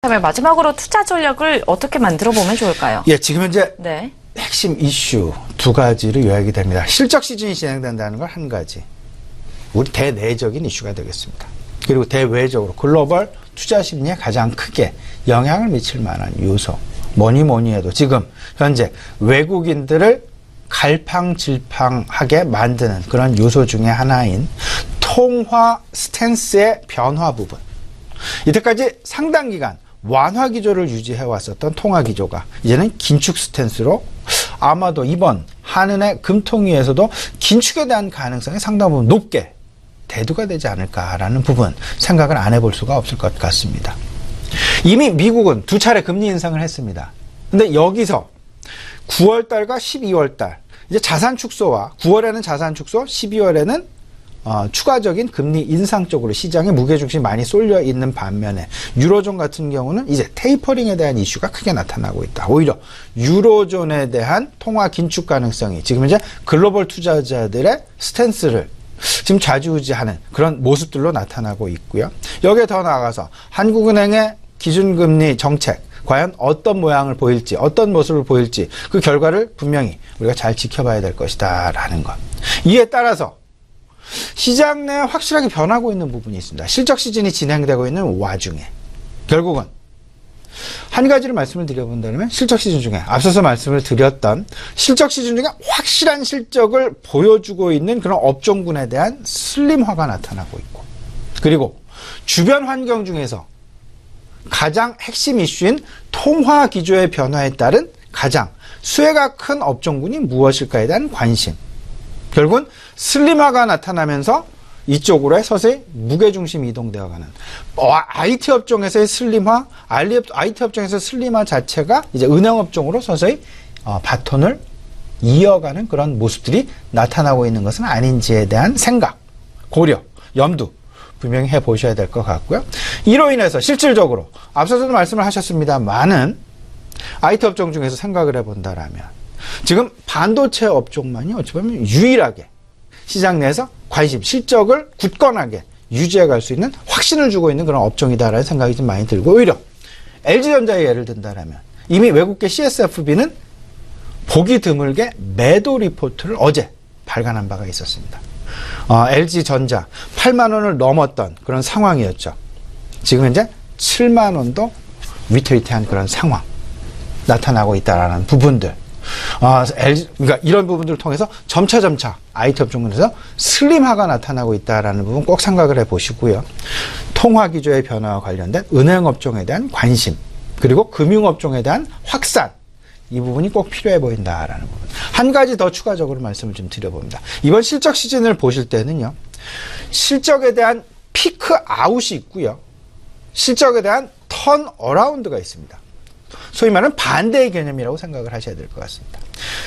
그러면 마지막으로 투자 전략을 어떻게 만들어 보면 좋을까요? 예, 지금 현재 네. 핵심 이슈 두 가지로 요약이 됩니다. 실적 시즌이 진행된다는 걸 한 가지. 우리 대내적인 이슈가 되겠습니다. 그리고 대외적으로 글로벌 투자 심리에 가장 크게 영향을 미칠 만한 요소. 뭐니 해도 지금 현재 외국인들을 갈팡질팡하게 만드는 그런 요소 중에 하나인 통화 스탠스의 변화 부분. 이때까지 상당 기간 완화 기조를 유지해 왔었던 통화 기조가 이제는 긴축 스탠스로 아마도 이번 한은의 금통위에서도 긴축에 대한 가능성이 상당 부분 높게 대두가 되지 않을까라는 부분 생각을 안 해볼 수가 없을 것 같습니다. 이미 미국은 두 차례 금리 인상을 했습니다. 근데 여기서 9월달과 12월달 이제 자산 축소와 9월에는 자산 축소, 12월에는 추가적인 금리 인상 쪽으로 시장의 무게중심이 많이 쏠려 있는 반면에 유로존 같은 경우는 이제 테이퍼링에 대한 이슈가 크게 나타나고 있다. 오히려 유로존에 대한 통화 긴축 가능성이 지금 이제 글로벌 투자자들의 스탠스를 지금 좌지우지하는 그런 모습들로 나타나고 있고요. 여기에 더 나아가서 한국은행의 기준금리 정책 과연 어떤 모양을 보일지 어떤 모습을 보일지 그 결과를 분명히 우리가 잘 지켜봐야 될 것이다 라는 것. 이에 따라서 시장 내에 확실하게 변하고 있는 부분이 있습니다. 실적 시즌이 진행되고 있는 와중에 결국은 한 가지를 말씀을 드려본다면 실적 시즌 중에 앞서서 말씀을 드렸던 실적 시즌 중에 확실한 실적을 보여주고 있는 그런 업종군에 대한 슬림화가 나타나고 있고 그리고 주변 환경 중에서 가장 핵심 이슈인 통화 기조의 변화에 따른 가장 수혜가 큰 업종군이 무엇일까에 대한 관심. 결국은 슬림화가 나타나면서 이쪽으로 서서히 무게중심 이동되어가는 IT 업종에서의 슬림화, IT 업종에서 슬림화 자체가 이제 은행업종으로 서서히 바톤을 이어가는 그런 모습들이 나타나고 있는 것은 아닌지에 대한 생각, 고려, 염두 분명히 해보셔야 될 것 같고요. 이로 인해서 실질적으로 앞서서도 말씀을 하셨습니다만은 IT 업종 중에서 생각을 해본다라면 지금 반도체 업종만이 어찌 보면 유일하게 시장 내에서 관심, 실적을 굳건하게 유지해 갈 수 있는 확신을 주고 있는 그런 업종이다라는 생각이 좀 많이 들고 오히려 LG전자의 예를 든다라면 이미 외국계 CSFB는 보기 드물게 매도 리포트를 어제 발간한 바가 있었습니다. LG전자 8만 원을 넘었던 그런 상황이었죠. 지금 현재 7만 원도 위태위태한 그런 상황 나타나고 있다라는 부분들. 그러니까 이런 부분들을 통해서 점차 IT 업종에서 슬림화가 나타나고 있다라는 부분 꼭 생각을 해보시고요. 통화 기조의 변화와 관련된 은행 업종에 대한 관심 그리고 금융 업종에 대한 확산 이 부분이 꼭 필요해 보인다라는 부분. 한 가지 더 추가적으로 말씀을 좀 드려봅니다. 이번 실적 시즌을 보실 때는요. 실적에 대한 피크 아웃이 있고요. 실적에 대한 턴 어라운드가 있습니다. 소위 말하는 반대의 개념이라고 생각을 하셔야 될 것 같습니다.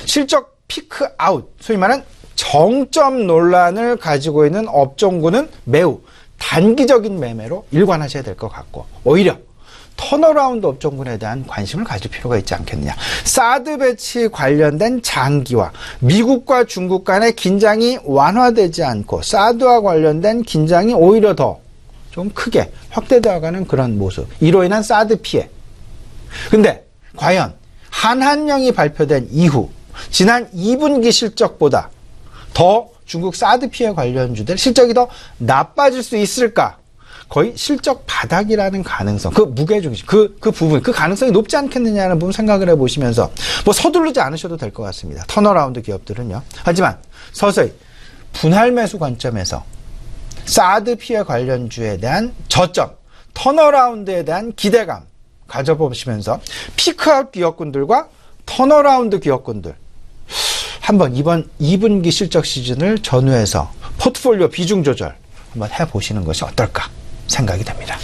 실적 피크 아웃, 소위 말하는 정점 논란을 가지고 있는 업종군은 매우 단기적인 매매로 일관하셔야 될 것 같고 오히려 턴어라운드 업종군에 대한 관심을 가질 필요가 있지 않겠느냐. 사드 배치 관련된 장기화, 미국과 중국 간의 긴장이 완화되지 않고 사드와 관련된 긴장이 오히려 더 좀 크게 확대되어가는 그런 모습. 이로 인한 사드 피해. 근데 과연 한한령이 발표된 이후 지난 2분기 실적보다 더 중국 사드 피해 관련주들 실적이 더 나빠질 수 있을까? 거의 실적 바닥이라는 가능성, 그 무게중심, 그 부분, 그 가능성이 높지 않겠느냐는 부분 생각을 해보시면서 뭐 서두르지 않으셔도 될 것 같습니다. 턴어라운드 기업들은요. 하지만 서서히 분할 매수 관점에서 사드 피해 관련주에 대한 저점, 턴어라운드에 대한 기대감 가져보시면서 피크아웃 기업군들과 턴어라운드 기업군들 한번 이번 2분기 실적 시즌을 전후해서 포트폴리오 비중 조절 한번 해보시는 것이 어떨까 생각이 됩니다.